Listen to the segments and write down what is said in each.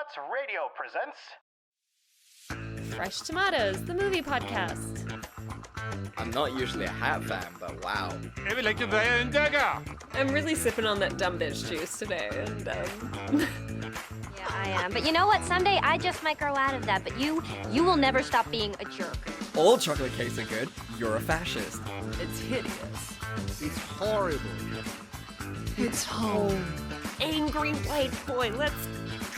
Robots Radio presents Fresh Tomatoes, the movie podcast. I'm not usually a hat fan, but wow. Jeg vil ikke være en dagger. I'm really sipping on that dumb bitch juice today, and Yeah, I am. But you know what? Someday I just might grow out of that. But you will never stop being a jerk. All chocolate cakes are good. You're a fascist. it's hideous. It's horrible. It's home. Angry white boy, let's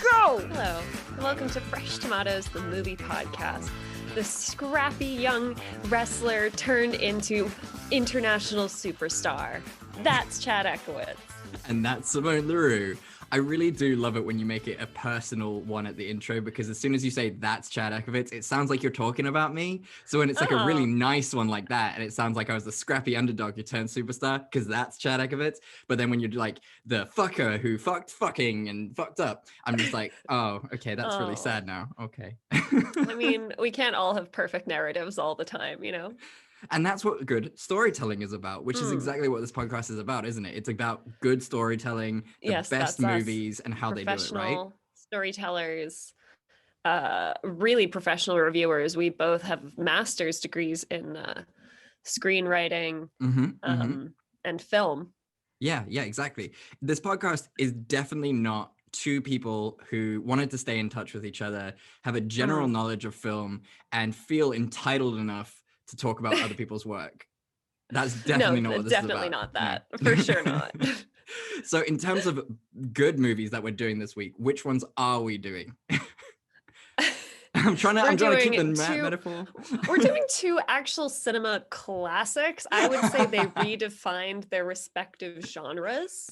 go! Hello, and welcome to Fresh Tomatoes, the movie podcast. The scrappy young wrestler turned into international superstar. That's Chad Ekowitz. And that's Simone LaRue. I really do love it when you make it a personal one at the intro, because as soon as you say that's Chad Ekowitz, it sounds like you're talking about me. So when it's like a really nice one like that, and it sounds like I was the scrappy underdog who turned superstar, because that's Chad Ekowitz. But then when you're like the fucker who fucking and fucked up, I'm just like, oh, okay, that's really sad now. Okay. I mean, we can't all have perfect narratives all the time, you know? And that's what good storytelling is about, which is exactly what this podcast is about, isn't it? It's about good storytelling, the best movies, and how they do it, right? Storytellers, really professional reviewers. We both have master's degrees in screenwriting and film. Yeah, exactly. This podcast is definitely not two people who wanted to stay in touch with each other, have a general knowledge of film, and feel entitled enough to talk about other people's work. That's definitely not what this is about. Definitely not that. No. For sure not. So in terms of good movies that we're doing this week, which ones are we doing? I'm trying to keep the metaphor. We're doing two actual cinema classics. I would say they redefined their respective genres,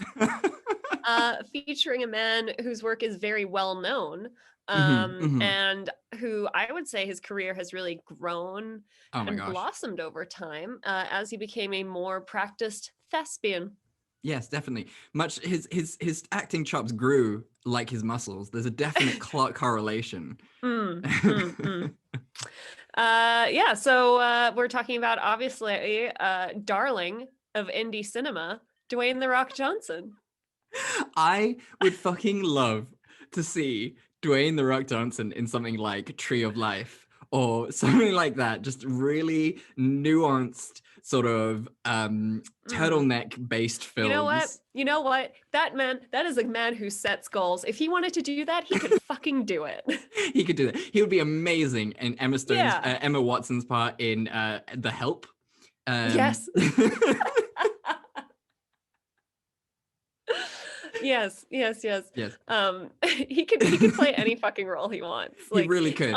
featuring a man whose work is very well known, and who I would say his career has really grown and blossomed over time as he became a more practiced thespian. Yes, definitely. Much his acting chops grew like his muscles. There's a definite correlation. Yeah, so we're talking about, obviously, darling of indie cinema, Dwayne "The Rock" Johnson. I would fucking love to see Dwayne "The Rock" Johnson in something like Tree of Life or something like that. Just really nuanced sort of turtleneck based films. You know what? That is a man who sets goals. If he wanted to do that, he could fucking do it. He could do that. He would be amazing in Emma Watson's part in The Help. Yes. Yes. He could play any fucking role he wants. He really could.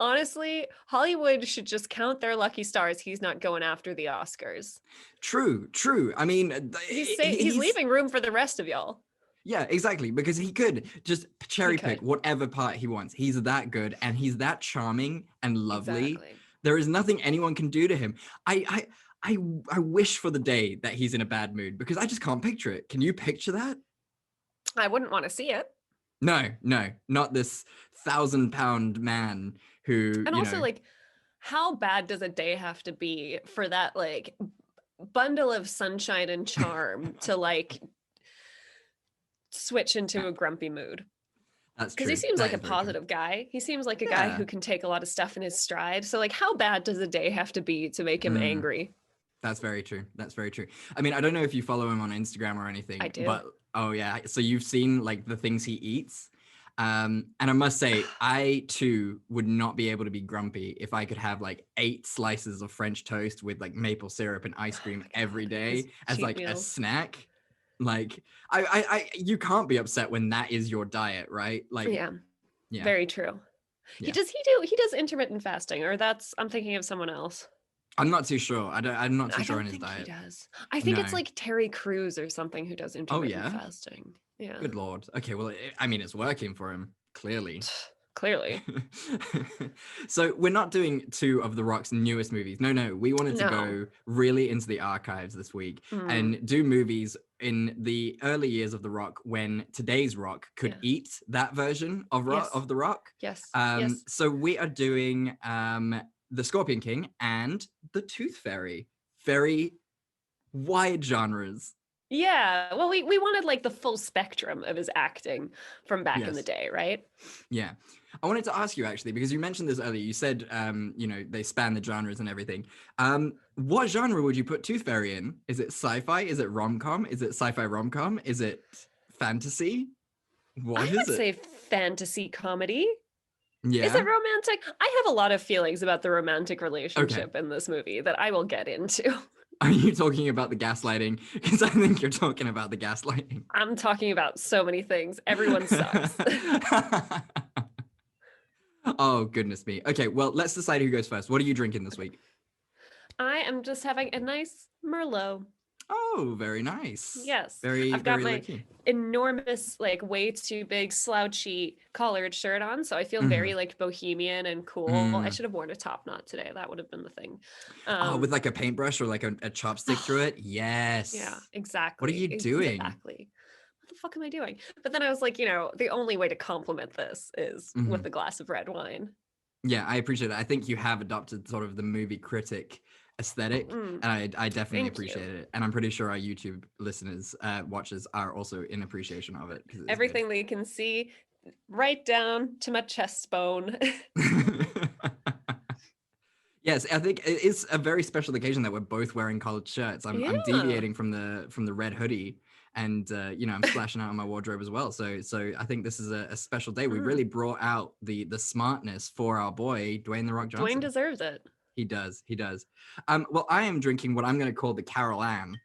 Honestly, Hollywood should just count their lucky stars he's not going after the Oscars. True. I mean, he's leaving room for the rest of y'all. Yeah, exactly, because he could just cherry pick whatever part he wants. He's that good, and he's that charming and lovely. Exactly. There is nothing anyone can do to him. I wish for the day that he's in a bad mood, because I just can't picture it. Can you picture that? I wouldn't want to see it. No, not this 1,000-pound man who. And also, like, how bad does a day have to be for that, like, bundle of sunshine and charm to, like, switch into a grumpy mood? That's true. Because he seems like a positive guy. He seems like a guy who can take a lot of stuff in his stride. So, like, how bad does a day have to be to make him angry? That's very true. I mean, I don't know if you follow him on Instagram or anything. I do. But oh yeah, so you've seen like the things he eats. And I must say, I too would not be able to be grumpy if I could have like 8 slices of French toast with like maple syrup and ice cream every day as like a snack. Like I you can't be upset when that is your diet, right? Like yeah. Very true. Yeah. He does intermittent fasting, or I'm thinking of someone else. I'm not too sure. I'm not too sure on his diet. He does. I think it's like Terry Crews or something who does intermittent fasting. Yeah. Good Lord. Okay, well, I mean, it's working for him, clearly. Clearly. So we're not doing 2 of The Rock's newest movies. No. We wanted to go really into the archives this week and do movies in the early years of The Rock, when today's Rock could eat that version of The Rock. Yes. So we are doing The Scorpion King and The Tooth Fairy. Very wide genres. Yeah. Well, we wanted like the full spectrum of his acting from back in the Yes. day, right? Yeah. I wanted to ask you actually, because you mentioned this earlier. You said, they span the genres and everything. What genre would you put Tooth Fairy in? Is it sci-fi? Is it rom-com? Is it sci-fi rom-com? Is it fantasy? I What is would it? say fantasy comedy. Is Yeah. it romantic? I have a lot of feelings about the romantic Okay. relationship in this movie that I will get into. Are you talking about the gaslighting? Because I think you're talking about the gaslighting. I'm talking about so many things. Everyone sucks. Oh, goodness me. Okay, well, let's decide who goes first. What are you drinking this week? I am just having a nice Merlot. Oh, very nice. Yes. Very, I've got very my low-key. enormous, like way too big slouchy collared shirt on. So I feel very like bohemian and cool. I should have worn a top knot today. That would have been the thing. Oh, with like a paintbrush or like a chopstick through it? Yes. Yeah, exactly. What are you doing? Exactly. What the fuck am I doing? But then I was like, the only way to compliment this is with a glass of red wine. Yeah, I appreciate it. I think you have adopted sort of the movie critic aesthetic, and I definitely appreciate it. And I'm pretty sure our YouTube listeners, watchers are also in appreciation of it. Everything they can see right down to my chest bone. Yes, I think it is a very special occasion that we're both wearing collared shirts. I'm deviating from the red hoodie, and I'm splashing out on my wardrobe as well. So I think this is a special day. We really brought out the smartness for our boy Dwayne the Rock Johnson. Dwayne deserves it. He does. Well, I am drinking what I'm going to call the Carol Ann,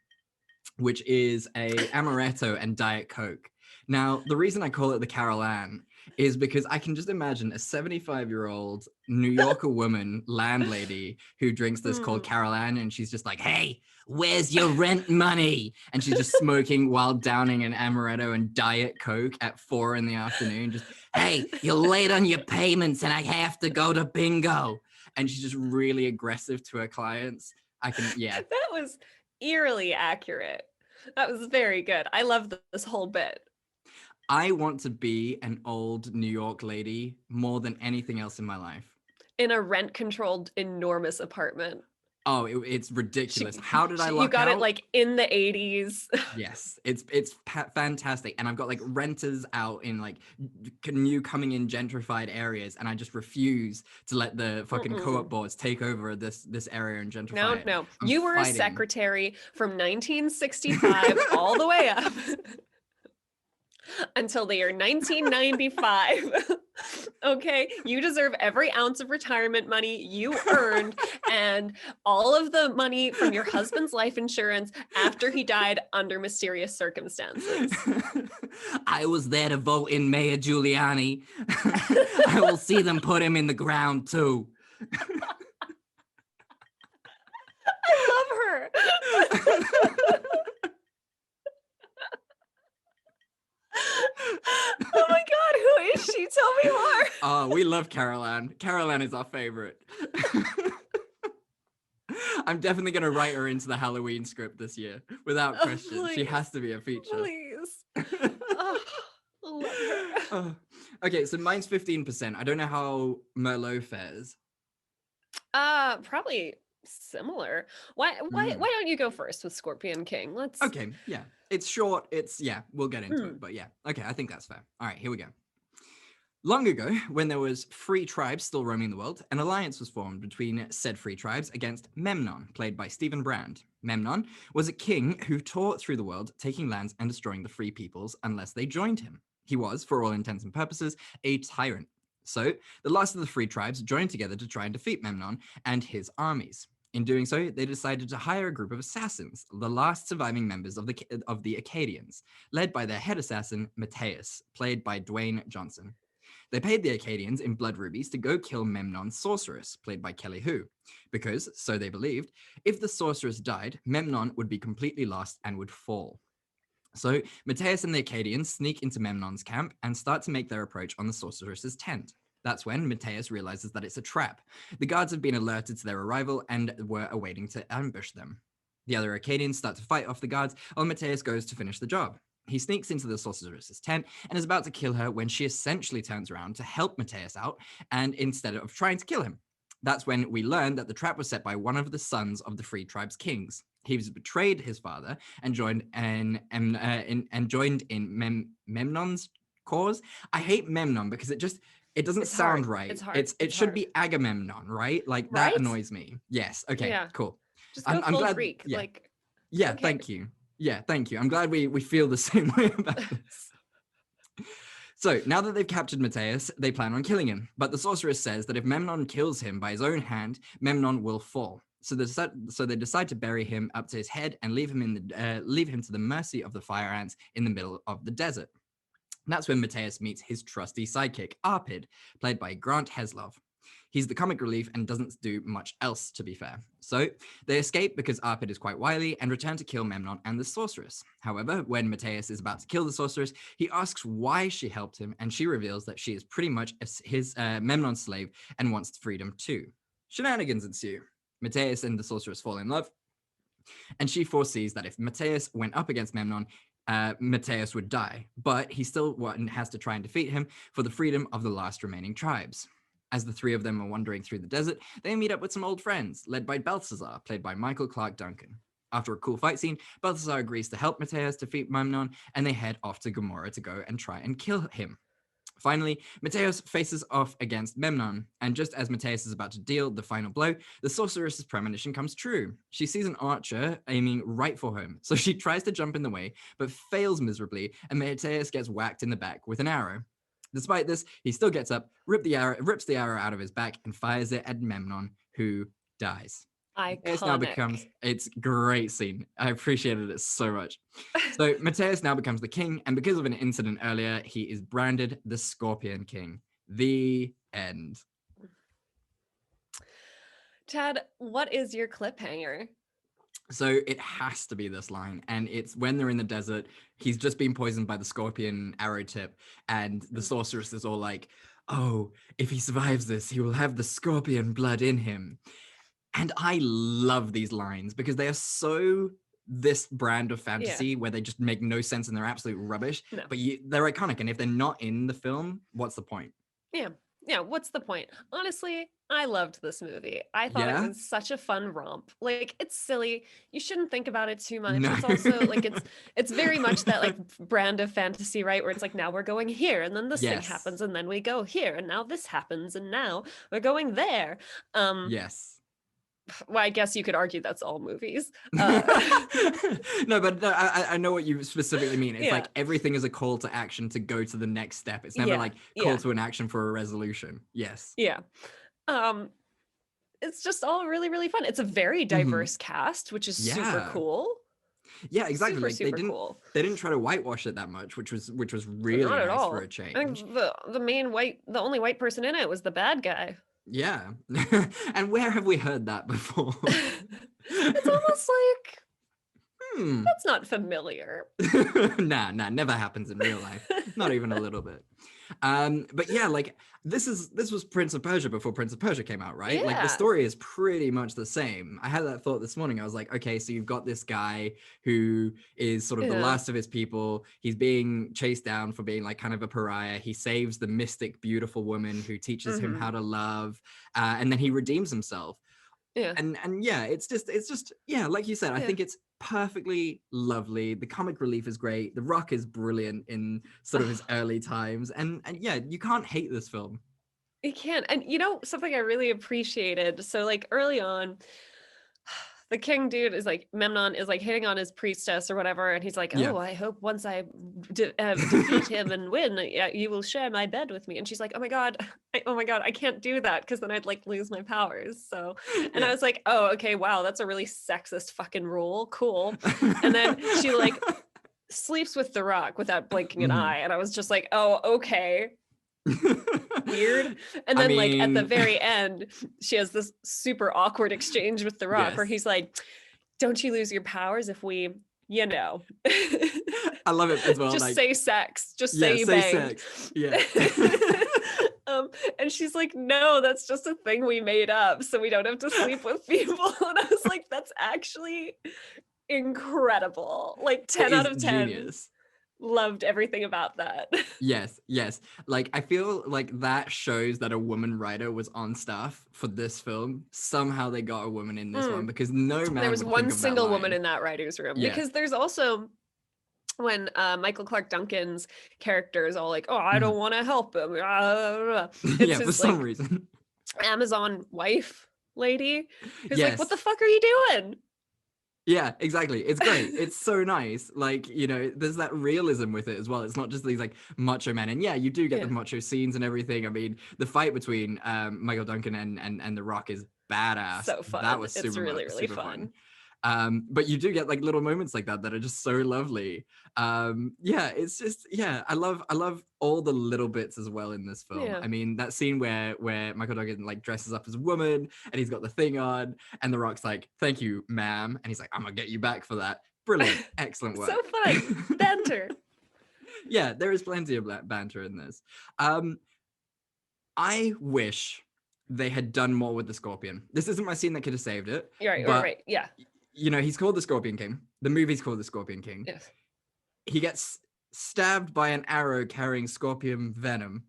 which is a amaretto and Diet Coke. Now, the reason I call it the Carol Ann is because I can just imagine a 75-year-old New Yorker woman, landlady, who drinks this called Carol Ann, and she's just like, hey, where's your rent money? And she's just smoking while downing an amaretto and Diet Coke at 4 p.m. Just, hey, you're late on your payments and I have to go to bingo. And she's just really aggressive to her clients. That was eerily accurate. That was very good. I love this whole bit. I want to be an old New York lady more than anything else in my life. In a rent-controlled, enormous apartment. Oh, it's ridiculous. How did I luck out? You got it like in the 80s. Yes, it's fantastic. And I've got like renters out in like new coming in gentrified areas, and I just refuse to let the fucking co-op boards take over this area and gentrify it. No. I'm You were fighting. a secretary from 1965 all the way up until the year 1995. Okay, you deserve every ounce of retirement money you earned and all of the money from your husband's life insurance after he died under mysterious circumstances. I was there to vote in Mayor Giuliani. I will see them put him in the ground too. I love her. Oh my god, who is she? Tell me more. Oh, we love Carol Ann. Carol Ann is our favorite. I'm definitely going to write her into the Halloween script this year, without question. She has to be a feature. Please. Oh, I love her. Okay, so mine's 15%. I don't know how Merlot fares. Probably similar. Why don't you go first with Scorpion King? Okay, yeah. It's short. We'll get into it. But yeah, okay, I think that's fair. All right, here we go. Long ago, when there was free tribes still roaming the world, an alliance was formed between said free tribes against Memnon, played by Stephen Brand. Memnon was a king who tore through the world, taking lands and destroying the free peoples unless they joined him. He was, for all intents and purposes, a tyrant. So, the last of the free tribes joined together to try and defeat Memnon and his armies. In doing so, they decided to hire a group of assassins, the last surviving members of the Acadians, led by their head assassin, Matthias, played by Dwayne Johnson. They paid the Acadians in blood rubies to go kill Memnon's sorceress, played by Kelly Hu, because, so they believed, if the sorceress died, Memnon would be completely lost and would fall. So, Matthias and the Acadians sneak into Memnon's camp and start to make their approach on the sorceress's tent. That's when Matthias realizes that it's a trap. The guards have been alerted to their arrival and were awaiting to ambush them. The other Acadians start to fight off the guards, while Matthias goes to finish the job. He sneaks into the sorceress's tent and is about to kill her when she essentially turns around to help Matthias out, and instead of trying to kill him. That's when we learn that the trap was set by one of the sons of the Free Tribe's kings. He was betrayed his father and joined in Memnon's cause. I hate Memnon because it doesn't It's sound hard. right. It's hard. It should be Agamemnon, right? Like that Right? annoys me. Yes. Okay. Yeah. Cool. Just go I'm full glad. Greek. Yeah. Like, Yeah. okay. Thank you. Yeah. Thank you. I'm glad we feel the same way about this. So now that they've captured Mateus, they plan on killing him. But the sorceress says that if Memnon kills him by his own hand, Memnon will fall. So they decide to bury him up to his head and leave him to the mercy of the fire ants in the middle of the desert. And that's when Mateus meets his trusty sidekick, Arpid, played by Grant Heslov. He's the comic relief and doesn't do much else, to be fair. So they escape because Arpid is quite wily and return to kill Memnon and the sorceress. However, when Mateus is about to kill the sorceress, he asks why she helped him, and she reveals that she is pretty much his Memnon's slave and wants freedom too. Shenanigans ensue. Mateus and the sorceress fall in love, and she foresees that if Mateus went up against Memnon, Mateus would die, but he still has to try and defeat him for the freedom of the last remaining tribes. As the three of them are wandering through the desert, they meet up with some old friends, led by Balthazar, played by Michael Clark Duncan. After a cool fight scene, Balthazar agrees to help Mateus defeat Memnon, and they head off to Gomorrah to go and try and kill him. Finally, Mateus faces off against Memnon, and just as Mateus is about to deal the final blow, the sorceress's premonition comes true. She sees an archer aiming right for him, so she tries to jump in the way, but fails miserably, and Mateus gets whacked in the back with an arrow. Despite this, he still gets up, rips the arrow out of his back, and fires it at Memnon, who dies. Iconic. It's a great scene. I appreciated it so much. So Mateus now becomes the king, and because of an incident earlier, he is branded the Scorpion King. The end. Chad, what is your cliffhanger? So it has to be this line, and it's when they're in the desert, he's just been poisoned by the scorpion arrow tip, and the sorceress is all like, oh, if he survives this, he will have the scorpion blood in him. And I love these lines because they are so this brand of fantasy where they just make no sense and they're absolute rubbish, but they're iconic, and if they're not in the film, what's the point? Yeah, what's the point? Honestly, I loved this movie. I thought it was such a fun romp. Like, it's silly. You shouldn't think about it too much. No. It's also like it's very much that like brand of fantasy, right? Where it's like, now we're going here, and then this thing happens, and then we go here, and now this happens, and now we're going there. Yes. Well, I guess you could argue that's all movies. No, but I know what you specifically mean. It's like everything is a call to action to go to the next step. It's never like call to an action for a resolution. Yes. Yeah. It's just all really, really fun. It's a very diverse cast, which is super cool. Yeah, exactly. Super cool. They didn't try to whitewash it that much, which was really Not at nice all. for a change. I think the only white person in it was the bad guy. Yeah. And where have we heard that before? It's almost like that's not familiar. Nah, never happens in real life. Not even a little bit. But yeah, like this was Prince of Persia before Prince of Persia came out, right? Yeah. Like the story is pretty much the same. I had that thought this morning. I was like, okay, so you've got this guy who is sort of the last of his people. He's being chased down for being like kind of a pariah. He saves the mystic, beautiful woman who teaches him how to love, and then he redeems himself. Yeah. And yeah, it's just like you said, I think it's perfectly lovely. The comic relief is great. The Rock is brilliant in sort of his early times, and yeah, you can't hate this film. You can't. And you know something I really appreciated, so like early on, the king dude is like, Memnon is like hitting on his priestess or whatever, and he's like, oh, I hope once I defeat him and win, you will share my bed with me. And she's like, oh my god, I can't do that because then I'd like lose my powers. So, and I was like, oh, okay, wow, that's a really sexist fucking rule. Cool. And then she like sleeps with the Rock without blinking an eye, and I was just like, oh, okay. Weird. And then like at the very end, she has this super awkward exchange with the Rock where he's like, don't you lose your powers if we, you know. I love it as well. Just like, say sex. Just say you banged. Sex. Yeah. And she's like, no, that's just a thing we made up so we don't have to sleep with people. And I was like, that's actually incredible. Like 10 out of 10. Genius. loved everything about that. Yes, yes. Like, I feel like that shows that a woman writer was on staff for this film. Somehow they got a woman in this one, because no man There was would one think of that single woman line. in that writer's room, Yeah. because there's also when Michael Clark Duncan's character is all like, "Oh, I don't want to help him." It's Yeah, for his some like reason. Amazon wife lady who's like, "What the Yes. fuck are you doing?" Yeah, exactly. It's great. It's so nice. Like, there's that realism with it as well. It's not just these like macho men. And yeah, you do get Yeah. the macho scenes and everything. I mean, the fight between Michael Duncan and The Rock is badass. So fun. That was It's super really, really super fun. But you do get like little moments like that are just so lovely. Yeah, it's just, yeah, I love all the little bits as well in this film. Yeah. I mean, that scene where Michael Duncan like dresses up as a woman and he's got the thing on, and The Rock's like, "Thank you, ma'am," and he's like, "I'm gonna get you back for that." Brilliant. Excellent work. So fun. Banter. Yeah, there is plenty of banter in this. I wish they had done more with the Scorpion. This isn't my scene that could have saved it. You're but, right. Yeah. He's called the Scorpion King. The movie's called the Scorpion King. Yes. He gets stabbed by an arrow carrying scorpion venom,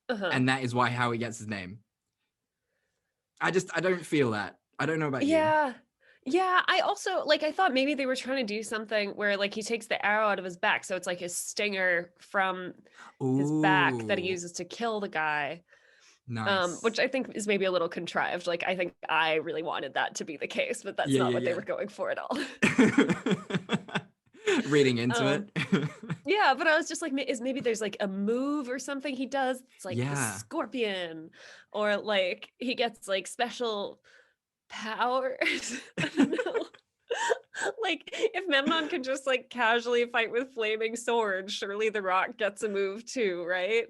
and that is how he gets his name. I don't feel that. I don't know about you. Yeah, I also I thought maybe they were trying to do something where like he takes the arrow out of his back, so it's like his stinger from his back that he Ooh, uses to kill the guy. nice. Which I think is maybe a little contrived. Like, I think I really wanted that to be the case, but that's not what they were going for at all. Reading into it. Yeah, but I was just like, maybe there's like a move or something he does. It's like the Yeah. scorpion, or like he gets like special powers. I don't know. Like, if Memnon can just like casually fight with flaming swords, surely The Rock gets a move too, right?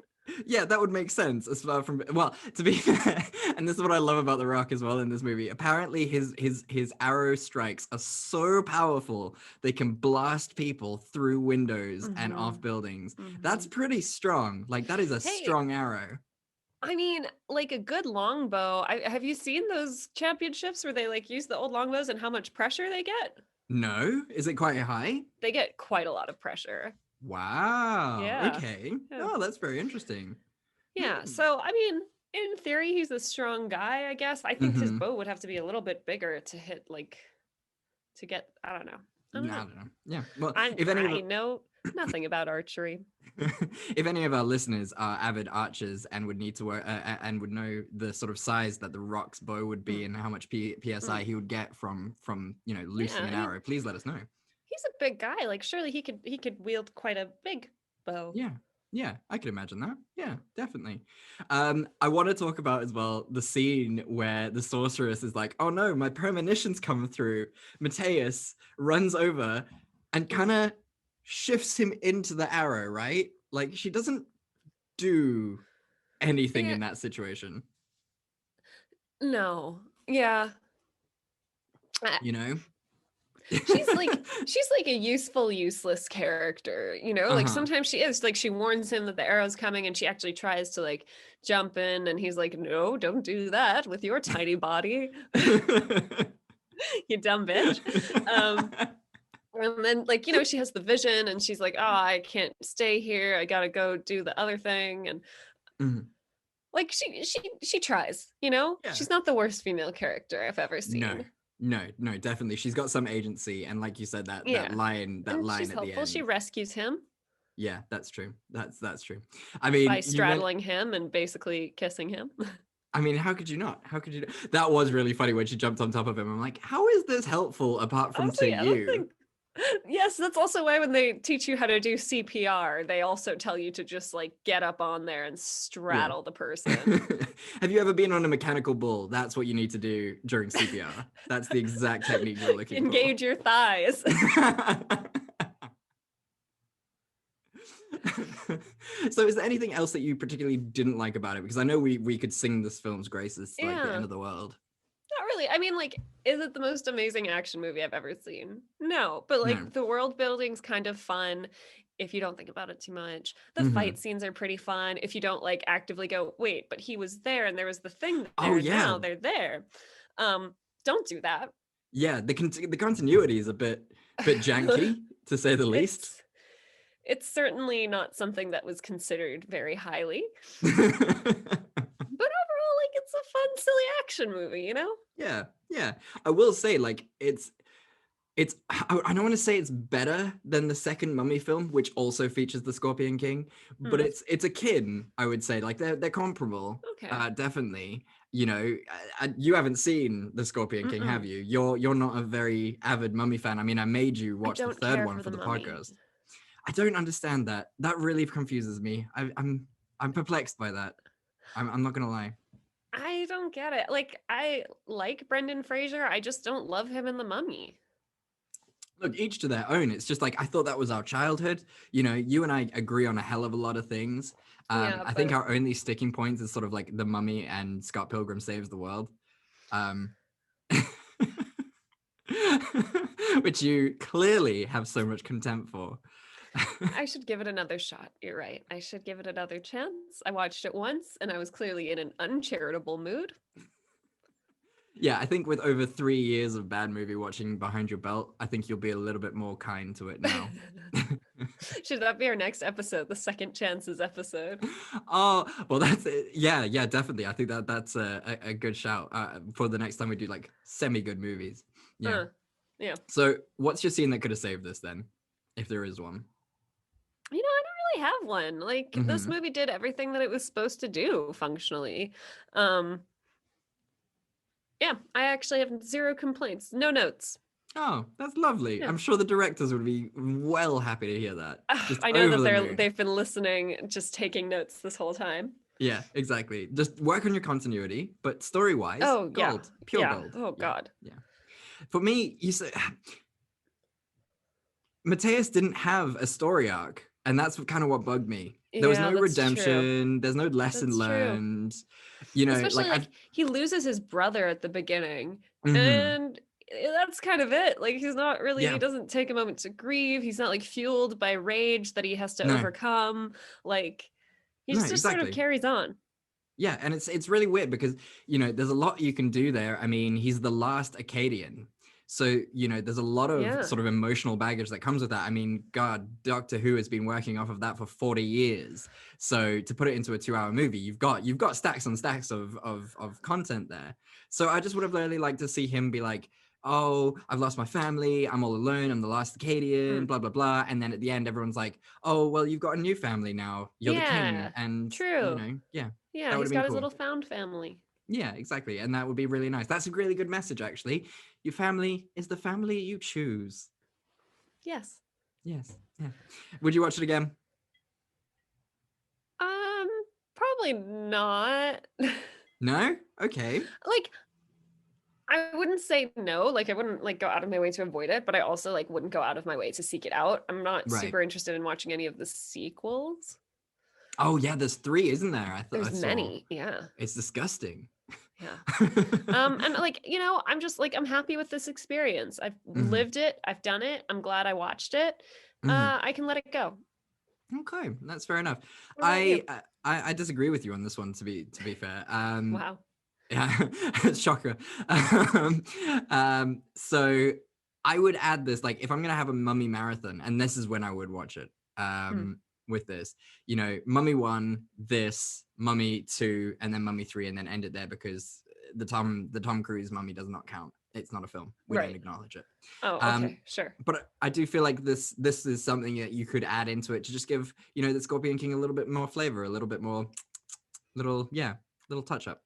Yeah, that would make sense as far from, well, to be fair, and this is what I love about The Rock as well in this movie. Apparently his arrow strikes are so powerful they can blast people through windows and off buildings. That's pretty strong. Like, that is a strong arrow. I mean, like a good longbow. Have you seen those championships where they like use the old longbows and how much pressure they get? No? Is it quite high? They get quite a lot of pressure. Wow. Yeah. Okay. Yeah. Oh, that's very interesting. Yeah. So, I mean, in theory, he's a strong guy, I guess. I think his bow would have to be a little bit bigger to hit, like, to get, I don't know. I don't know. Yeah. Well, I know nothing about archery. If any of our listeners are avid archers and would need to work and would know the sort of size that The Rock's bow would be and how much psi he would get from loosing an arrow, please let us know. He's a big guy. Like, surely he could wield quite a big bow. Yeah, I could imagine that. Yeah, definitely. I want to talk about as well the scene where the sorceress is like, "Oh no, my premonition's come through." Mateus runs over and kind of shifts him into the arrow, right? Like, she doesn't do anything in that situation. No. Yeah. She's like a useful, useless character, like sometimes she is like, she warns him that the arrow's coming and she actually tries to like jump in and he's like, "No, don't do that with your tiny body." You dumb bitch. And then like, she has the vision and she's like, "Oh, I can't stay here. I gotta go do the other thing." And like she tries, she's not the worst female character I've ever seen. No, definitely. She's got some agency, and like you said, that line she's at helpful. the end. She rescues him. Yeah, that's true. That's true. I mean, by straddling him and basically kissing him. I mean, how could you not? That was really funny when she jumped on top of him. I'm like, how is this helpful apart from to you? Yes, that's also why when they teach you how to do CPR, they also tell you to just like get up on there and straddle the person. Have you ever been on a mechanical bull? That's what you need to do during CPR. That's the exact technique you're looking for. Engage your thighs. So is there anything else that you particularly didn't like about it? Because I know we could sing this film's graces like the end of the world. Not really. I mean, like, is it the most amazing action movie I've ever seen? No, but like the world building's kind of fun if you don't think about it too much. The fight scenes are pretty fun if you don't like actively go, "Wait, but he was there and there was the thing there, now they're there." Don't do that. Yeah, the continuity is a bit janky to say the least. it's certainly not something that was considered very highly. But overall, like, it's a fun, silly action movie, you know? Yeah, yeah. I will say, like, I don't want to say it's better than the second Mummy film, which also features the Scorpion King, but it's akin, I would say. Like, they're comparable. Okay. Definitely. You know, you haven't seen the Scorpion King, have you? You're not a very avid Mummy fan. I mean, I made you I watch the don't third care one for for the the Mummy. podcast. I don't understand that. That really confuses me. I'm perplexed by that. I'm not gonna lie. I don't get it. Like, I like Brendan Fraser. I just don't love him in The Mummy. Look, each to their own. It's just like, I thought that was our childhood. You know, you and I agree on a hell of a lot of things. Yeah, I think but- our only sticking points is sort of like The Mummy and Scott Pilgrim Saves the World. Which you clearly have so much contempt for. I should give it another shot. You're right. I should give it another chance. I watched it once and I was clearly in an uncharitable mood. Yeah, I think with over 3 years of bad movie watching behind your belt, I think you'll be a little bit more kind to it now. Should that be our next episode, the Second Chances episode? Oh, well, that's it. Yeah, definitely. I think that's a good shout for the next time we do like semi-good movies. Yeah. Yeah. So what's your scene that could have saved this then, if there is one? You know, I don't really have one. Like, this Mhm. movie did everything that it was supposed to do functionally. Yeah, I actually have zero complaints. No notes. Oh, that's lovely. Yeah. I'm sure the directors would be well happy to hear that. Just I know over the that moon. they've been listening, just taking notes this whole time. Yeah, exactly. Just work on your continuity, but story-wise, Oh, yeah. gold, pure Yeah. gold. Oh, Yeah, God. Yeah. For me, you said Mateus didn't have a story arc, and that's kind of what bugged me. There was Yeah, no that's true. redemption. There's no lesson That's true. learned. You know, Especially like he loses his brother at the beginning, Mhm. and that's kind of it. Like, he's not really, Yeah. he doesn't take a moment to grieve. He's not like fueled by rage that he has to No. overcome. Like, he No, just sort of exactly. carries on. Yeah, and it's really weird because, you know, there's a lot you can do there. I mean, he's the last Akkadian. So, you know, there's a lot of Yeah. sort of emotional baggage that comes with that. I mean, God, Doctor Who has been working off of that for 40 years. So to put it into a 2-hour movie, you've got stacks on stacks of content there. So I just would have really liked to see him be like, oh, I've lost my family, I'm all alone, I'm the last Akkadian, blah, blah, blah. And then at the end, everyone's like, oh, well, you've got a new family now. You're the king. Yeah, And, true. you know, yeah. Yeah, That he's would've got been his cool. little found family. Yeah, exactly. And that would be really nice. That's a really good message, actually. Your family is the family you choose. Yes. Yes. Yeah. Would you watch it again? Probably not. No? Okay. Like, I wouldn't say no. Like, I wouldn't like go out of my way to avoid it, but I also like wouldn't go out of my way to seek it out. I'm not Right. super interested in watching any of the sequels. Oh, yeah, there's 3, isn't there? I thought I There's saw. many. Yeah. It's disgusting. Yeah. And like, you know, I'm just like, I'm happy with this experience. I've Mhm. lived it. I've done it. I'm glad I watched it. Mhm. I can let it go. Okay, that's fair enough. What about you? I disagree with you on this one, to be fair. Wow. Yeah, shocker. So I would add this, like, if I'm gonna have a Mummy marathon, and this is when I would watch it. With this, you know, Mummy 1, this, Mummy 2, and then Mummy 3, and then end it there because the Tom Cruise Mummy does not count. It's not a film. We don't Right. acknowledge it. Oh, okay. Sure. But I do feel like this is something that you could add into it to just give, you know, the Scorpion King a little bit more flavor, a little bit more, little touch up.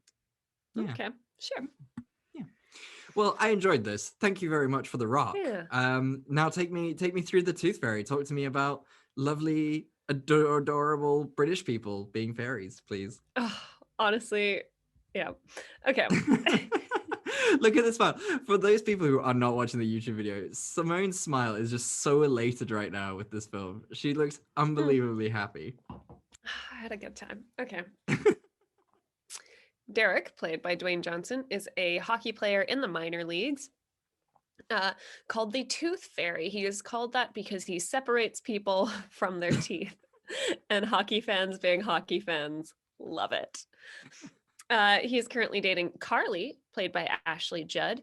Yeah. Okay. Sure. Well, I enjoyed this. Thank you very much for the rock. Yeah. Now take me through the Tooth Fairy. Talk to me about lovely, adorable British people being fairies, please. Oh, honestly, yeah. Okay. Look at this smile. For those people who are not watching the YouTube video, Simone's smile is just so elated right now with this film. She looks unbelievably happy. I had a good time. Okay. Derek, played by Dwayne Johnson, is a hockey player in the minor leagues called the Tooth Fairy. He is called that because he separates people from their teeth. And hockey fans, being hockey fans, love it. He is currently dating Carly, played by Ashley Judd,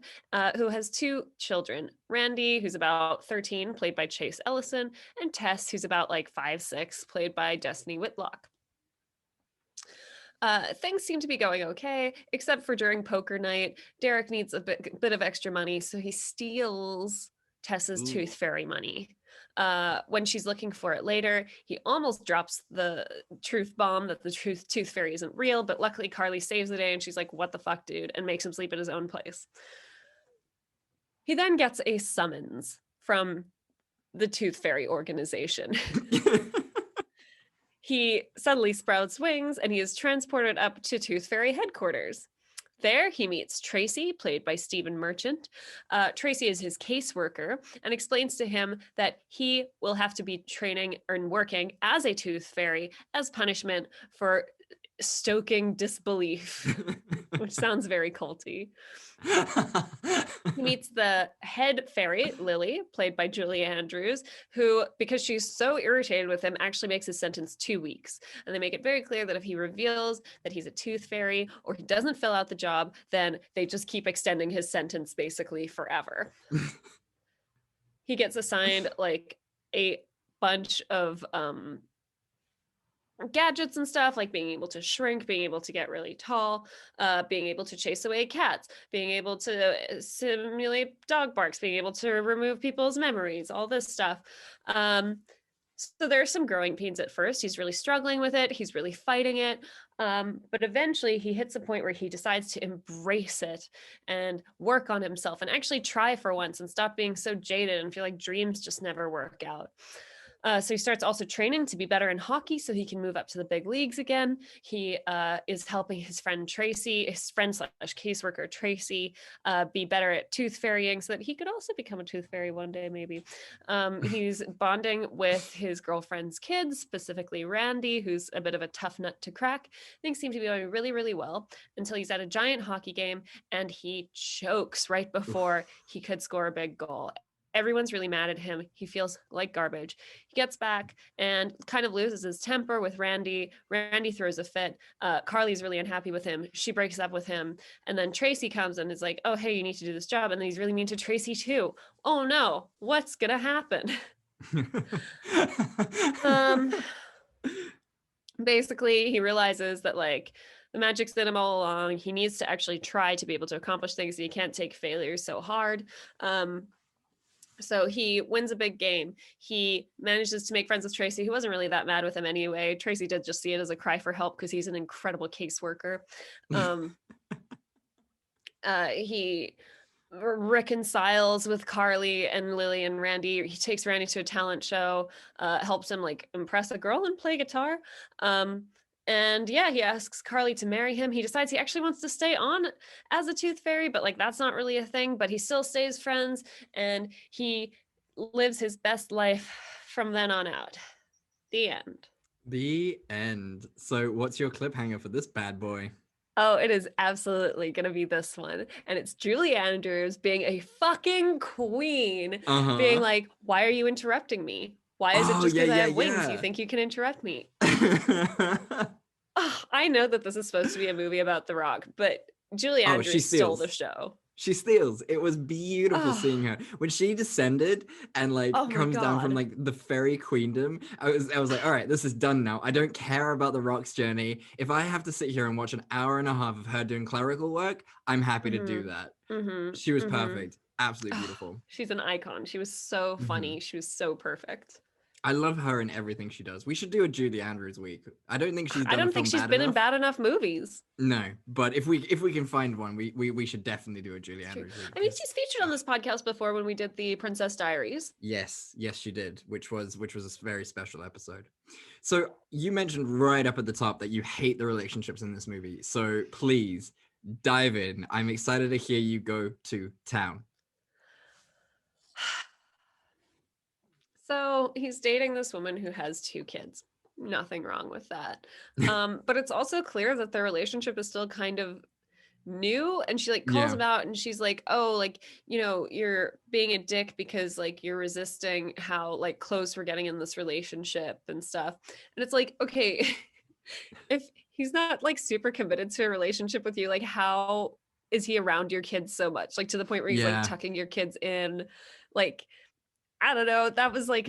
who has 2 children. Randy, who's about 13, played by Chase Ellison, and Tess, who's about like 5'6", played by Destiny Whitlock. Things seem to be going okay, except for during poker night. Derek needs a bit of extra money, so he steals Tessa's Ooh. tooth fairy money. When she's looking for it later, he almost drops the truth bomb that the tooth fairy isn't real, but luckily Carly saves the day and she's like, "What the fuck, dude?" and makes him sleep in his own place. He then gets a summons from the tooth fairy organization. He suddenly sprouts wings and he is transported up to Tooth Fairy headquarters. There, he meets Tracy, played by Stephen Merchant. Tracy is his caseworker and explains to him that he will have to be training and working as a tooth fairy as punishment for stoking disbelief, which sounds very culty. He meets the head fairy, Lily, played by Julie Andrews, who, because she's so irritated with him, actually makes his sentence 2 weeks. And they make it very clear that if he reveals that he's a tooth fairy or he doesn't fill out the job, then they just keep extending his sentence basically forever. He gets assigned like a bunch of gadgets and stuff, like being able to shrink, being able to get really tall, being able to chase away cats, being able to simulate dog barks, being able to remove people's memories, all this stuff. So there are some growing pains at first. He's really struggling with it. He's really fighting it. But eventually he hits a point where he decides to embrace it and work on himself and actually try for once and stop being so jaded and feel like dreams just never work out. So he starts also training to be better in hockey so he can move up to the big leagues again. He is helping his friend Tracy, his friend slash caseworker Tracy, be better at tooth fairying so that he could also become a tooth fairy one day, maybe. He's bonding with his girlfriend's kids, specifically Randy, who's a bit of a tough nut to crack. Things seem to be going really, really well until he's at a giant hockey game and he chokes right before he could score a big goal. Everyone's really mad at him. He feels like garbage. He gets back and kind of loses his temper with Randy. Randy throws a fit. Carly's really unhappy with him. She breaks up with him. And then Tracy comes and is like, "Oh, hey, you need to do this job." And then he's really mean to Tracy too. Oh no, what's gonna happen? Basically, he realizes that like the magic's in him all along. He needs to actually try to be able to accomplish things. He can't take failures so hard. So he wins a big game. He manages to make friends with Tracy, who wasn't really that mad with him anyway. Tracy did just see it as a cry for help because he's an incredible caseworker. He reconciles with Carly and Lily and Randy. He takes Randy to a talent show, helps him like impress a girl and play guitar. And yeah, he asks Carly to marry him. He decides he actually wants to stay on as a tooth fairy, but like that's not really a thing, but he still stays friends and he lives his best life from then on out. The end. The end. So what's your cliffhanger for this bad boy? Oh, it is absolutely going to be this one. And it's Julie Andrews being a fucking queen, being like, "Why are you interrupting me? Why is it just because I have wings you think you can interrupt me?" Oh, I know that this is supposed to be a movie about The Rock, but Julie Andrews stole the show. She steals. It was beautiful seeing her when she descended and like comes down from like the fairy queendom. I was like, all right, this is done now. I don't care about the Rock's journey. If I have to sit here and watch an hour and a half of her doing clerical work, I'm happy to do that. She was perfect. Absolutely beautiful. She's an icon. She was so funny. She was so perfect. I love her in everything she does. We should do a Julie Andrews week. I don't think she's. I don't think she's been in bad enough movies. No, but if we can find one, we should definitely do a Julie Andrews week. I mean, she's featured on this podcast before when we did the Princess Diaries. Yes, she did, which was a very special episode. So you mentioned right up at the top that you hate the relationships in this movie. So please dive in. I'm excited to hear you go to town. So he's dating this woman who has 2 kids. Nothing wrong with that. But it's also clear that their relationship is still kind of new. And she like calls him out and she's like, "Oh, like, you know, you're being a dick because like you're resisting how like close we're getting in this relationship and stuff." And it's like, okay, if he's not like super committed to a relationship with you. Like, how is he around your kids so much? Like to the point where he's like tucking your kids in. Like, I don't know. That was like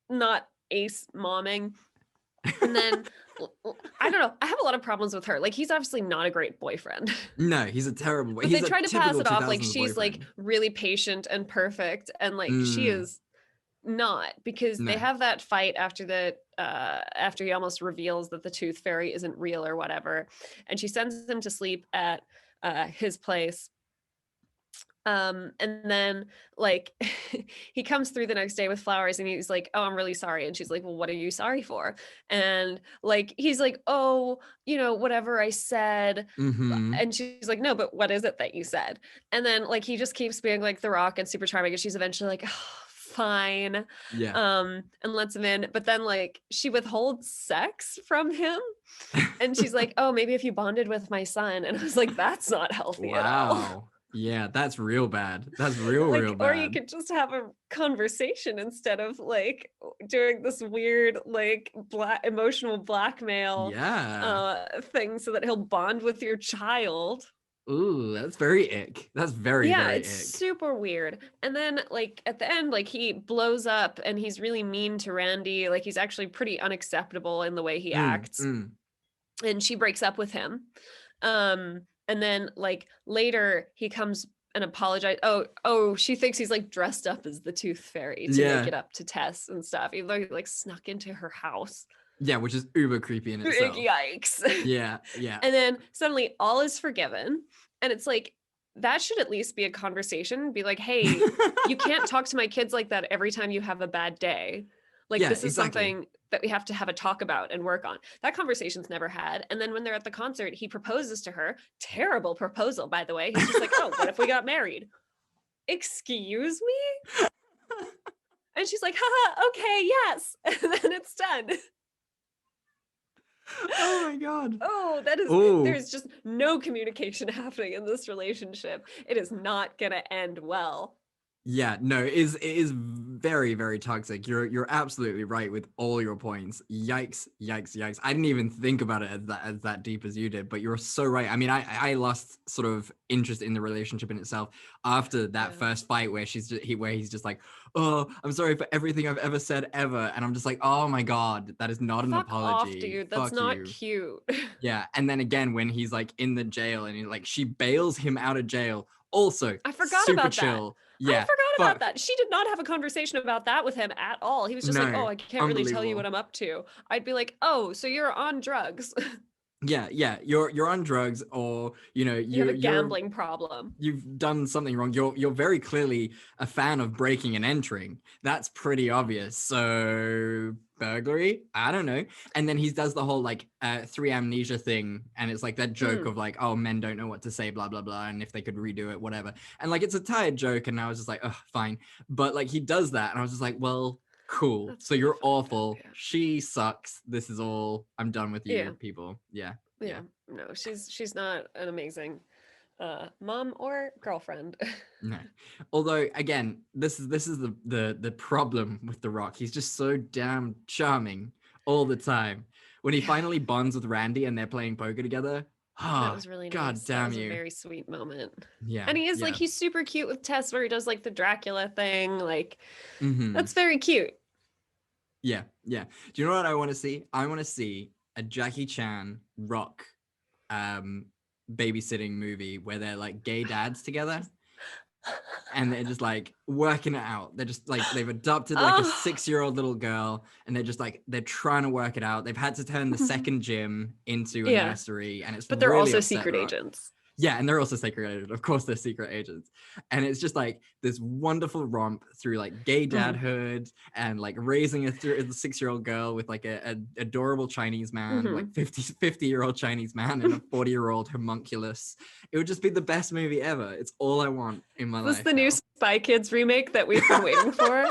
not ace momming. And then I don't know. I have a lot of problems with her. Like, he's obviously not a great boyfriend. No, he's a terrible boy. But He's they try to pass it off like she's boyfriend. like really patient and perfect, and like she is not, because they have that fight after the after he almost reveals that the tooth fairy isn't real or whatever, and she sends him to sleep at his place. And then like he comes through the next day with flowers and he's like, oh, I'm really sorry. And she's like, well, what are you sorry for? And like he's like, oh, you know, whatever I said. And she's like, no, but what is it that you said? And then like he just keeps being like the rock and super charming, and she's eventually like, oh, fine, and lets him in. But then like she withholds sex from him, and she's like, oh, maybe if you bonded with my son. And I was like, that's not healthy at all. Yeah, that's real bad. That's real bad. Or you could just have a conversation instead of like doing this weird like emotional blackmail thing so that he'll bond with your child. Ooh, that's very ick. That's very it's ick. Super weird. And then like at the end, like he blows up and he's really mean to Randy. Like he's actually pretty unacceptable in the way he acts. And she breaks up with him. And then like later he comes and apologizes. Oh, she thinks he's like dressed up as the tooth fairy to make it up to Tess and stuff. Even though he like snuck into her house. Yeah, which is uber creepy in itself. Yikes. Yeah. And then suddenly all is forgiven. And it's like, that should at least be a conversation. Be like, hey, you can't talk to my kids like that every time you have a bad day. Like this is something that we have to have a talk about and work on. That conversation's never had. And then when they're at the concert, he proposes to her. Terrible proposal, by the way. He's just like, oh, what if we got married? Excuse me? And she's like, haha, okay, yes. And then it's done. Oh my god. Oh, there's just no communication happening in this relationship. It is not gonna end well. Yeah, no, it is very, very toxic. You're absolutely right with all your points. Yikes. I didn't even think about it as that deep as you did, but you're so right. I mean, I lost sort of interest in the relationship in itself after that first fight where he's just like, oh, I'm sorry for everything I've ever said ever, and I'm just like, oh my god, that is not an apology. Off, dude. That's not cute. Yeah, and then again when he's like in the jail and she bails him out of jail. Also, I forgot super about chill. That. Yeah, I forgot about that. She did not have a conversation about that with him at all. He was just like, oh, I can't really tell you what I'm up to. I'd be like, oh, so you're on drugs. Yeah, you're on drugs, or you have a gambling problem. You've done something wrong. You're very clearly a fan of breaking and entering. That's pretty obvious. So burglary, I don't know. And then he does the whole like 3 amnesia thing, and it's like that joke of like, oh, men don't know what to say, blah blah blah, and if they could redo it, whatever. And like it's a tired joke, and I was just like, oh, fine. But like he does that, and I was just like, well, cool. That's so you're awful. She sucks. This is all. I'm done with you, people. Yeah. No, she's not an amazing mom or girlfriend. No. Although again, this is the problem with The Rock. He's just so damn charming all the time. When he finally bonds with Randy and they're playing poker together. That was really nice. God damn, that was a very sweet moment. Yeah. And he is like, he's super cute with Tess, where he does like the Dracula thing. Like that's very cute. Yeah. Do you know what I want to see? I want to see a Jackie Chan Rock babysitting movie where they're like gay dads together. And they're just like working it out. They're just like, they've adopted like a 6-year-old little girl, and they're just like, they're trying to work it out. They've had to turn the second gym into a nursery, and but they're really also secret agents. Yeah, and they're also secret agents. Of course, they're secret agents. And it's just like this wonderful romp through like gay dadhood and like raising a 6-year-old girl with like a adorable Chinese man, like 50-year-old Chinese man and a 40-year-old homunculus. It would just be the best movie ever. It's all I want in my life. This is the new Spy Kids remake that we've been waiting for.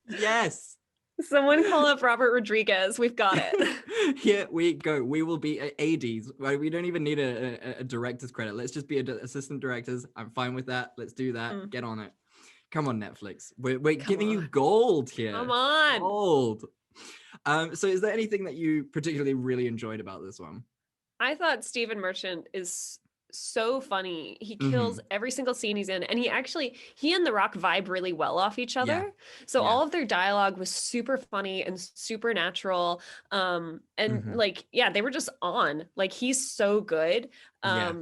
Yes. Someone call up Robert Rodriguez. We've got it. Here we go. We will be ADs. We don't even need a director's credit. Let's just be assistant directors. I'm fine with that. Let's do that. Get on it. Come on, Netflix. We're giving you gold here. Come on. Gold. So is there anything that you particularly really enjoyed about this one? I thought Stephen Merchant is so funny. He Mm-hmm. kills every single scene he's in, and he and The Rock vibe really well off each Yeah. other. So Yeah. all of their dialogue was super funny and super natural. And Mm-hmm. like, yeah, they were just on. Like, he's so good. Yeah.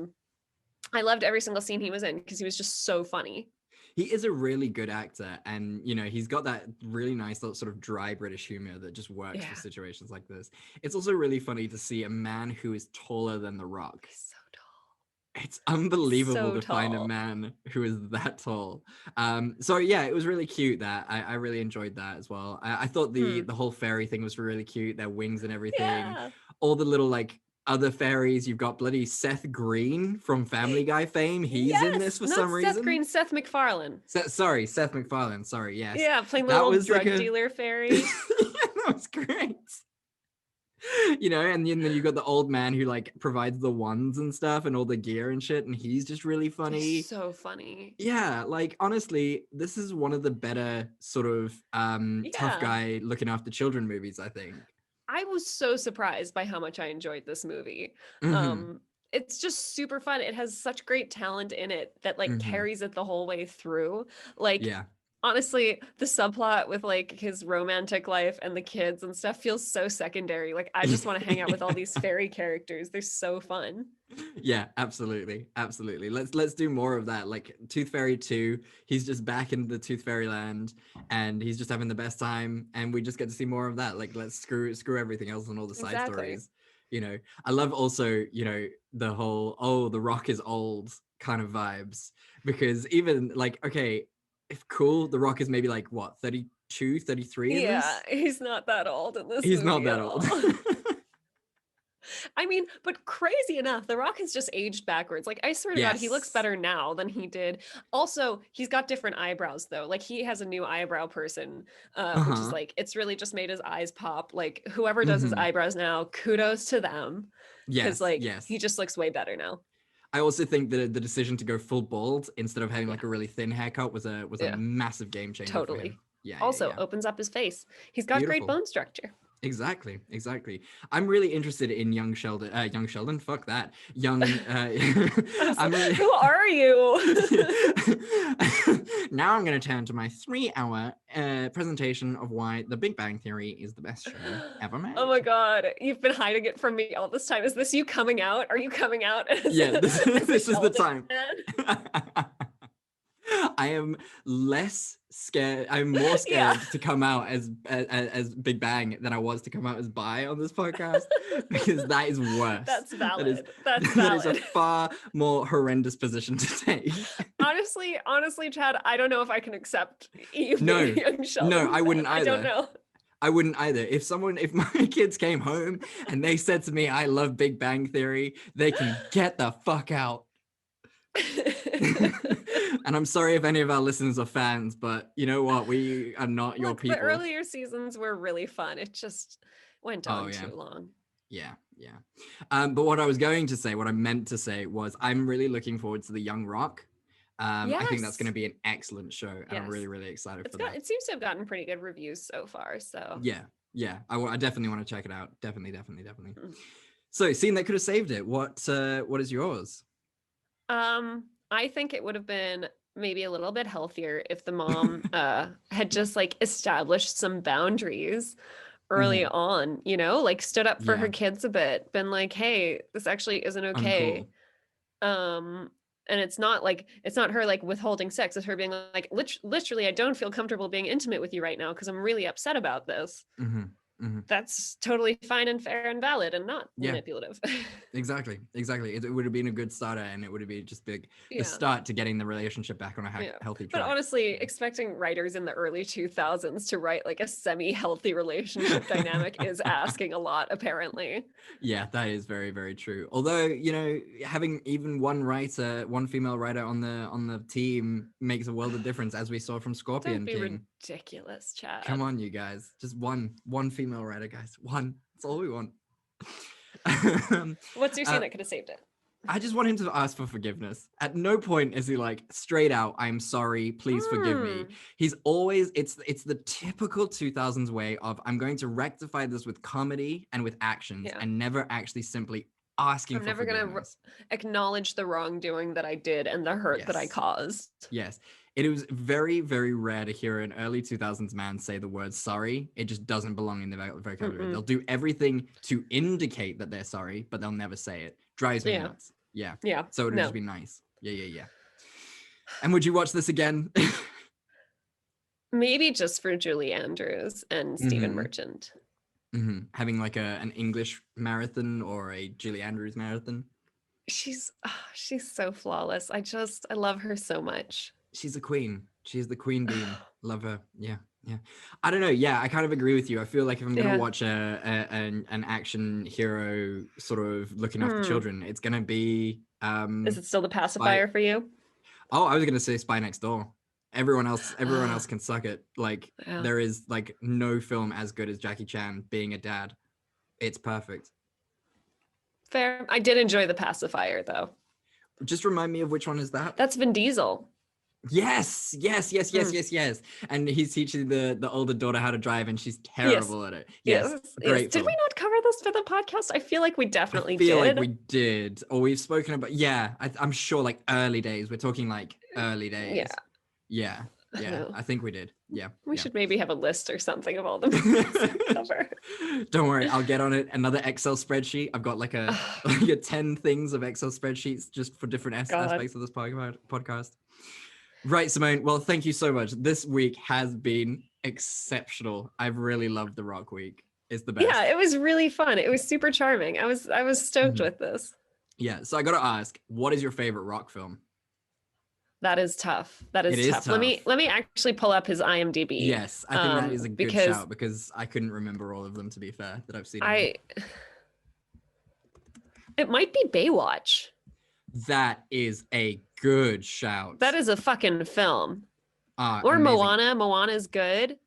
I loved every single scene he was in because he was just so funny. He is a really good actor, and he's got that really nice little sort of dry British humor that just works for Yeah. situations like this. It's also really funny to see a man who is taller than The Rock. He's so tall. It's unbelievable So to find a tall. man who is that tall. So yeah, it was really cute. That I really enjoyed that as well. I thought the whole fairy thing was really cute. Their wings and everything. Yeah. All the little like other fairies. You've got bloody Seth Green from Family Guy fame. He's in this for Not some reason. Seth Green, Seth MacFarlane. Seth MacFarlane. Sorry, yes. Yeah, playing the That little was drug like dealer fairy. that was great. And then you got the old man who like provides the wands and stuff and all the gear and shit, and he's just really funny. He's so funny. Yeah, like honestly, this is one of the better sort of tough Yeah. guy looking after children movies, I think. I was so surprised by how much I enjoyed this movie. Mhm. It's just super fun. It has such great talent in it that like Mhm. carries it the whole way through. Like Yeah. honestly, the subplot with like his romantic life and the kids and stuff feels so secondary. Like I just want to hang out with all these fairy characters. They're so fun. Yeah, absolutely. Absolutely. Let's do more of that. Like Tooth Fairy 2, he's just back in the Tooth Fairy land and he's just having the best time and we just get to see more of that. Like let's screw everything else and all the side Exactly. stories. I love also, the whole The Rock is old kind of vibes because even like okay, if cool, The Rock is maybe like what, 32, 33 in Yeah, this? he's not that old in this He's not movie that at old. all. I mean, but crazy enough, The Rock has just aged backwards. Like, I swear to God, he looks Yes. better now than he did. Also, he's got different eyebrows, though. Like, he has a new eyebrow person, which is Uh-huh. like, it's really just made his eyes pop. Like, whoever does his Mhm. eyebrows now, kudos to them. Because, Yes, like, yes. he just looks way better now. I also think that the decision to go full bald instead of having Yeah. like a really thin haircut was a Yeah. massive game changer for Totally. him. Yeah. Also, yeah. opens up his face. He's got great Beautiful. bone structure. Exactly. I'm really interested in young Sheldon. Fuck that. I'm really. Who are you? Now I'm going to turn to my 3-hour presentation of why The Big Bang Theory is the best show ever made. Oh my God, you've been hiding it from me all this time. Is this you coming out? Are you coming out? Yeah, this is the Sheldon time. fan? I am less scared. I'm more scared Yeah. to come out as Big Bang than I was to come out as Bi on this podcast because that is worse. That's valid. That's That is a valid. far more horrendous position to take. Honestly, Chad, I don't know if I can accept you No, being a young Sheldon. I wouldn't I don't either. know. I wouldn't either. If my kids came home and they said to me, "I love Big Bang Theory," they can get the fuck out. And I'm sorry if any of our listeners are fans, but you know what? We are not your Look, people. the earlier seasons were really fun. It just went on too long. Yeah. But what I meant to say was I'm really looking forward to the Young Rock. I think that's going to be an excellent show, and I'm really, really excited for that. It seems to have gotten pretty good reviews so far. So yeah. I definitely want to check it out. Definitely. So, scene that could have saved it. What is yours? I think it would have been maybe a little bit healthier if the mom had just like established some boundaries early on, like stood up for her kids a bit, been like, hey, this actually isn't okay. Uncool. And it's not her like withholding sex, it's her being like, literally, I don't feel comfortable being intimate with you right now because I'm really upset about this. That's totally fine and fair and valid and not manipulative. Exactly. It would have been a good starter, and it would have been just the start to getting the relationship back on a healthy track. But honestly, expecting writers in the early 2000s to write like a semi-healthy relationship dynamic is asking a lot, apparently. Yeah, that is very, very true. Although, having even one female writer on the team makes a world of difference, as we saw from Scorpion Don't be King. ridiculous, Chad. Come on, you guys. Just one female writer, guys. One. That's all we want. What's your scene that could have saved it? I just want him to ask for forgiveness. At no point is he like straight out, I'm sorry, please forgive me. He's always, it's the typical 2000s way of, I'm going to rectify this with comedy and with actions and never actually simply asking for forgiveness. I'm never going to acknowledge the wrongdoing that I did and the hurt that I caused. Yes. It was very, very rare to hear an early 2000s man say the word sorry. It just doesn't belong in the vocabulary. They'll do everything to indicate that they're sorry, but they'll never say it. Drives me nuts. Yeah. So it would just be nice. Yeah. And would you watch this again? Maybe just for Julie Andrews and Stephen Merchant. Having like an English marathon or a Julie Andrews marathon. She's so flawless. I love her so much. She's a queen. She's the queen bean. Love her. Yeah. I don't know. Yeah, I kind of agree with you. I feel like if I'm gonna watch an action hero sort of looking after children, it's gonna be. Is it still The Pacifier for you? Oh, I was gonna say Spy Next Door. Everyone else can suck it. Like there is like no film as good as Jackie Chan being a dad. It's perfect. Fair. I did enjoy The Pacifier though. Just remind me of which one is that? That's Vin Diesel. Yes. And he's teaching the older daughter how to drive, and she's terrible at it. Yes. Great. Did we not cover this for the podcast? I feel like we definitely did. I feel like we did, or we've spoken about. Yeah, I'm sure. Like early days. We're talking like early days. Yeah. I think we did. Yeah. We should maybe have a list or something of all the movies we cover. Don't worry, I'll get on it. Another Excel spreadsheet. I've got like a 10 things of Excel spreadsheets just for different aspects of this podcast. Right, Simone. Well, thank you so much. This week has been exceptional. I've really loved the Rock Week. It's the best. Yeah, it was really fun. It was super charming. I was stoked with this. Yeah. So I got to ask, what is your favorite Rock film? That is tough. That is tough. Let me actually pull up his IMDb. Yes, I think that is a good shout because I couldn't remember all of them, to be fair, that I've seen. It might be Baywatch. That is a good shout. That is a fucking film. Or amazing. Moana. Moana's good.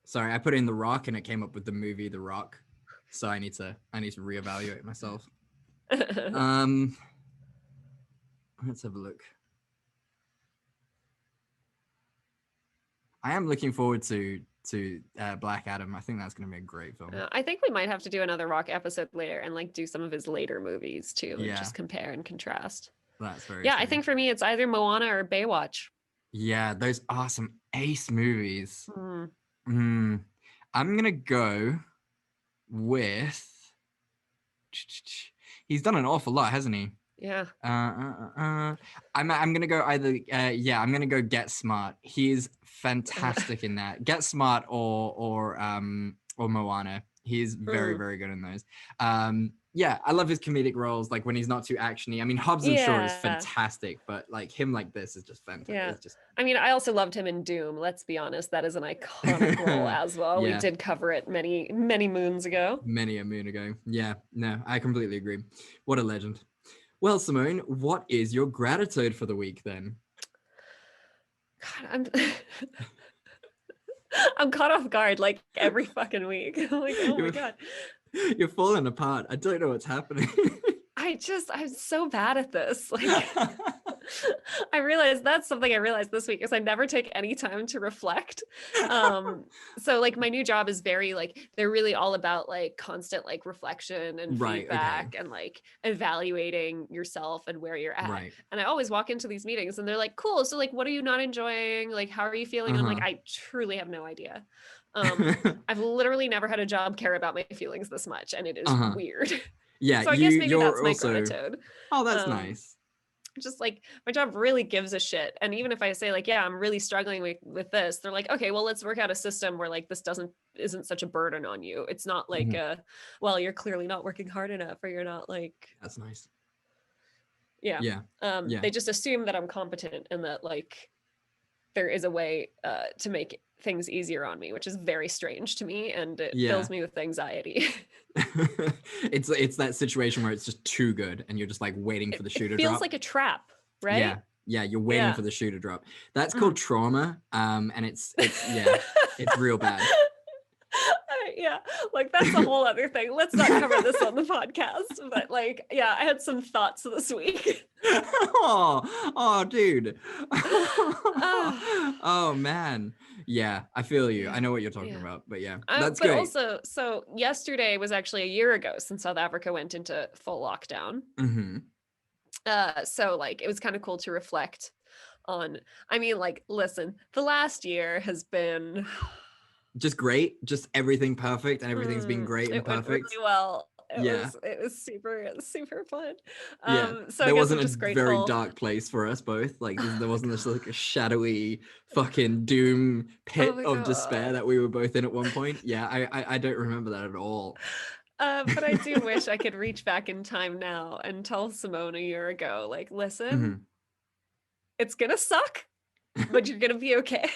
Sorry, I put in The Rock and it came up with the movie The Rock. So I need to reevaluate myself. Let's have a look. I am looking forward to Black Adam. I think that's going to be a great film. I think we might have to do another Rock episode later and like do some of his later movies too, and just compare and contrast. That's very true. I think for me it's either Moana or Baywatch. Yeah, those are some ace movies. I'm gonna go with. He's done an awful lot, hasn't he? Yeah. I'm gonna go either. I'm gonna go Get Smart. He's fantastic in that. Get Smart or Moana. He's very, very good in those. I love his comedic roles, like when he's not too actiony. I mean, Hobbs and Shaw is fantastic, but like him like this is just fantastic. Yeah. I mean, I also loved him in Doom. Let's be honest, that is an iconic role as well. We did cover it many, many moons ago. Many a moon ago. Yeah, no, I completely agree. What a legend. Well, Simone, what is your gratitude for the week then? God, I'm caught off guard like every fucking week. I'm like, oh my God. You're falling apart. I don't know what's happening. I'm so bad at this. Like, I realized that's something I realized this week is I never take any time to reflect. So like my new job is very like, they're really all about like constant like reflection and feedback and like evaluating yourself and where you're at. Right. And I always walk into these meetings and they're like, cool. So like, what are you not enjoying? Like, how are you feeling? And I'm like, I truly have no idea. I've literally never had a job care about my feelings this much. And it is weird. Yeah. So I guess maybe that's my gratitude. Oh, that's nice. Just like my job really gives a shit. And even if I say like, yeah, I'm really struggling with this, they're like, okay, well, let's work out a system where like this isn't such a burden on you. It's not like well, you're clearly not working hard enough or you're not like. That's nice. Yeah. They just assume that I'm competent and that like there is a way to make things easier on me, which is very strange to me, and it fills me with anxiety. It's that situation where it's just too good and you're just like waiting for the shoe to drop. It feels like a trap, right? Yeah, you're waiting for the shoe to drop. That's called trauma, and it's real bad. Yeah, like that's a whole other thing. Let's not cover this on the podcast. But like, yeah, I had some thoughts this week. Oh, dude. Ah. Oh man. Yeah, I feel you. I Yeah, know what you're talking yeah. about, but yeah, that's But great. also, so yesterday was actually a year ago since South Africa went into full lockdown. Hmm. So like it was kind of cool to reflect on. I mean, like, listen, the last year has been Just great, just everything perfect, and everything's been great and it went perfect. really well. Yeah. It was super fun. Yeah, So I there guess I'm wasn't a just very grateful. dark place for us both. Like there wasn't this like a shadowy fucking doom Oh pit my of despair God. that we were both in at one point. Yeah, I don't remember that at all. But I do wish I could reach back in time now and tell Simone a year ago, like, listen, Mhm. it's gonna suck, but you're gonna be okay.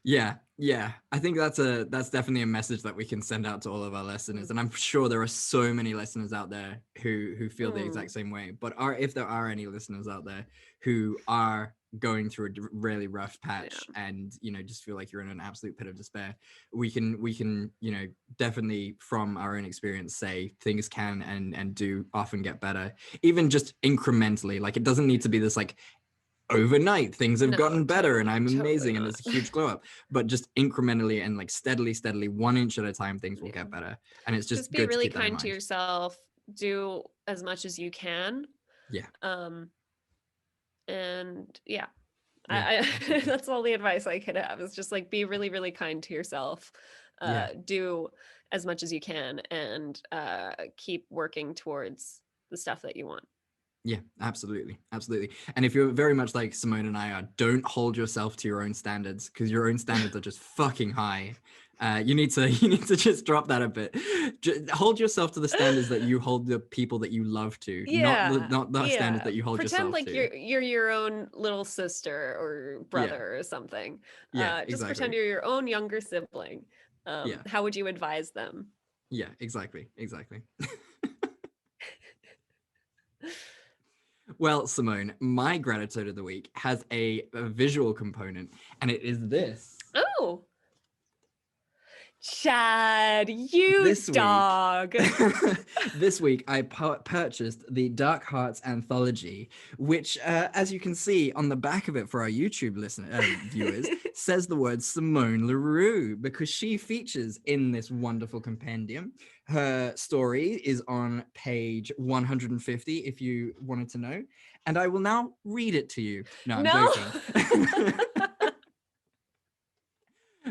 Yeah. I think that's definitely a message that we can send out to all of our listeners, and I'm sure there are so many listeners out there who feel the exact same way. But if there are any listeners out there who are going through a really rough patch and just feel like you're in an absolute pit of despair, we can definitely from our own experience say things can and do often get better, even just incrementally. Like it doesn't need to be this like overnight things have gotten better and I'm amazing and it's a huge glow up, but just incrementally and like steadily 1 inch at a time things will get better, and it's just be good to really keep that in kind to mind. yourself. Do as much as you can. Yeah. And yeah, Yeah, I that's all the advice I could have, is just like be really, really kind to yourself. Yeah. Do as much as you can, and keep working towards the stuff that you want. Yeah, absolutely. And if you're very much like Simone and I are, don't hold yourself to your own standards, because your own standards are just fucking high. You need to just drop that a bit. Hold yourself to the standards that you hold the people that you love to, not the standards that you hold Pretend yourself like to. you're your own little sister or brother or something. Yeah, Just exactly. pretend you're your own younger sibling. Yeah. How would you advise them? Yeah, exactly. Well, Simone, my gratitude of the week has a visual component, and it is this. Oh, Chad, you This dog. This week, I purchased the Dark Hearts anthology, which, as you can see on the back of it for our YouTube viewers, says the word Simone Leroux, because she features in this wonderful compendium. Her story is on page 150, if you wanted to know, and I will now read it to you. No, I'm joking.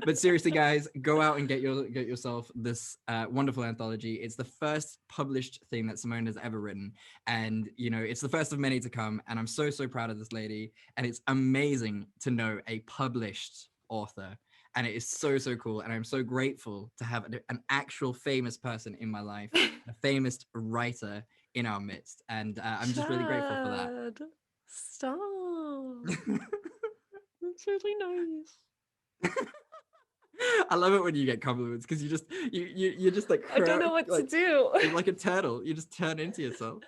But seriously, guys, go out and get yourself this wonderful anthology. It's the first published thing that Simone has ever written, and it's the first of many to come. And I'm so proud of this lady, and it's amazing to know a published author, and it is so cool. And I'm so grateful to have an actual famous person in my life, a famous writer in our midst, and I'm just really grateful for that. Stop. That's really nice. I love it when you get compliments, because you just like I don't know what to do. Like a turtle, you just turn into yourself.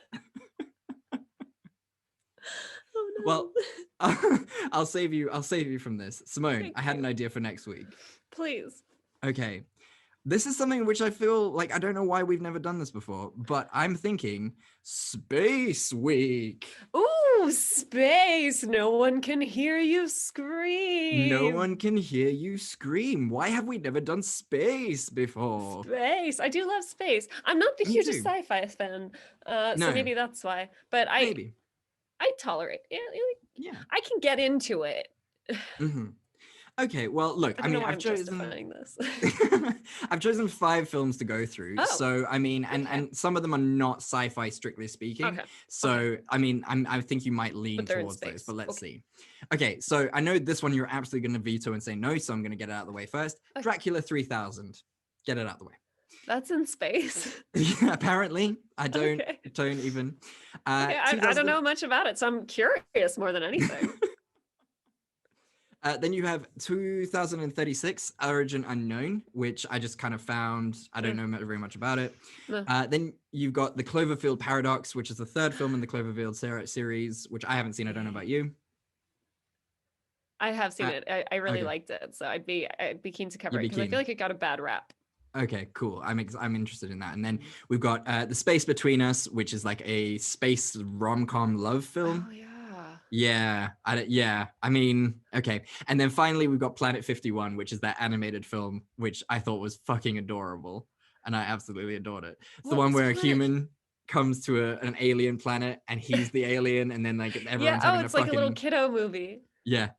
Oh, no. Well, I'll save you from this. Simone, Thank I had you. an idea for next week. Please. Okay. This is something which I feel like I don't know why we've never done this before, but I'm thinking Space Week. Ooh, space. No one can hear you scream. No one can hear you scream. Why have we never done space before? Space. I do love space. I'm not the Me hugest too. sci-fi fan, No. so maybe that's why. But Maybe. I tolerate. Yeah. I can get into it. Mm-hmm. Okay, well, look, I don't know why I'm justifying this. I've chosen 5 films to go through. Oh, so, I mean, and okay. and some of them are not sci-fi strictly speaking. Okay. So, I mean, I think you might lean they're in towards those, space. but let's Okay. see. Okay, so I know this one you're absolutely going to veto and say no, so I'm going to get it out of the way first. Okay. Dracula 3000. Get it out of the way. That's in space. Yeah, apparently. I don't Okay. even. Okay, I don't know much about it, so I'm curious more than anything. Then you have 2036, Origin Unknown, which I just kind of found. I don't know very much about it. No. Then you've got the Cloverfield Paradox, which is the 3rd film in the Cloverfield series, which I haven't seen. I don't know about you. I have seen Uh, it. I really okay. liked it, so I'd be keen to cover You'd it be because I keen. feel like it got a bad rap. Okay, cool. I'm interested in that. And then we've got The Space Between Us, which is like a space rom-com love film. Oh yeah. Yeah. I mean, okay. And then finally we've got Planet 51, which is that animated film, which I thought was fucking adorable, and I absolutely adored it. It's the What one was where a Planet human comes to an alien planet, and he's the alien, and then like Yeah. everyone's Oh, having it's like a little fucking kiddo movie. yeah.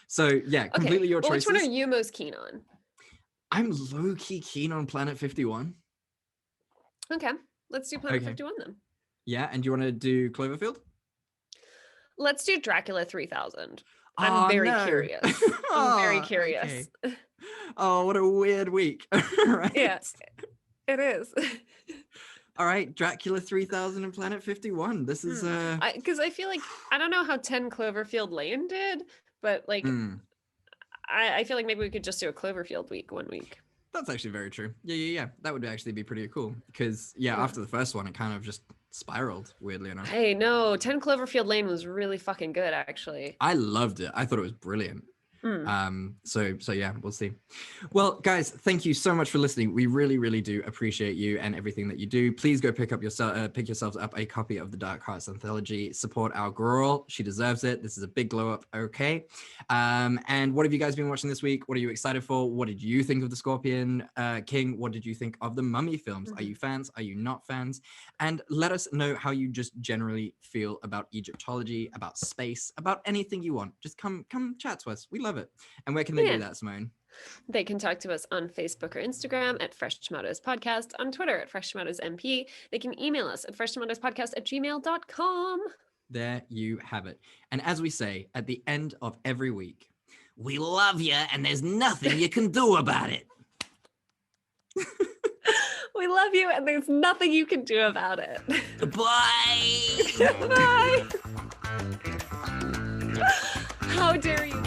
So yeah, Okay. completely your Well, which one are choices. you most keen on? I'm low-key keen on Planet 51. Okay. Let's do Planet Okay. 51 then. Yeah, and do you want to do Cloverfield? Let's do Dracula 3000. Oh, I'm very no. curious. I'm very Oh, curious. okay. Oh, what a weird week. Right? Yeah, it is. All right, Dracula 3000 and Planet 51. This is Because I feel like I don't know how 10 Cloverfield Lane did, but like I feel like maybe we could just do a Cloverfield week one week. That's actually very true. Yeah. That would actually be pretty cool because Yeah. after the first one, it kind of just spiraled, weirdly enough. Hey, no, 10 Cloverfield Lane was really fucking good, actually. I loved it. I thought it was brilliant. So yeah, we'll see. Well, guys, thank you so much for listening. We really, really do appreciate you and everything that you do. Please go pick yourselves up a copy of the Dark Hearts anthology. Support our girl. She deserves it. This is a big glow up. Okay. And what have you guys been watching this week? What are you excited for? What did you think of the Scorpion King? What did you think of the Mummy films? Are you fans? Are you not fans? And let us know how you just generally feel about Egyptology, about space, about anything you want. Just come chat to us. We love it. And where can they do that, Simone? They can talk to us on Facebook or Instagram at Fresh Tomatoes Podcast, on Twitter at Fresh Tomatoes MP. They can email us at freshtomatoespodcast@gmail.com. There you have it. And as we say at the end of every week, we love you and there's nothing you can do about it. We love you and there's nothing you can do about it. Bye. Bye. How dare you?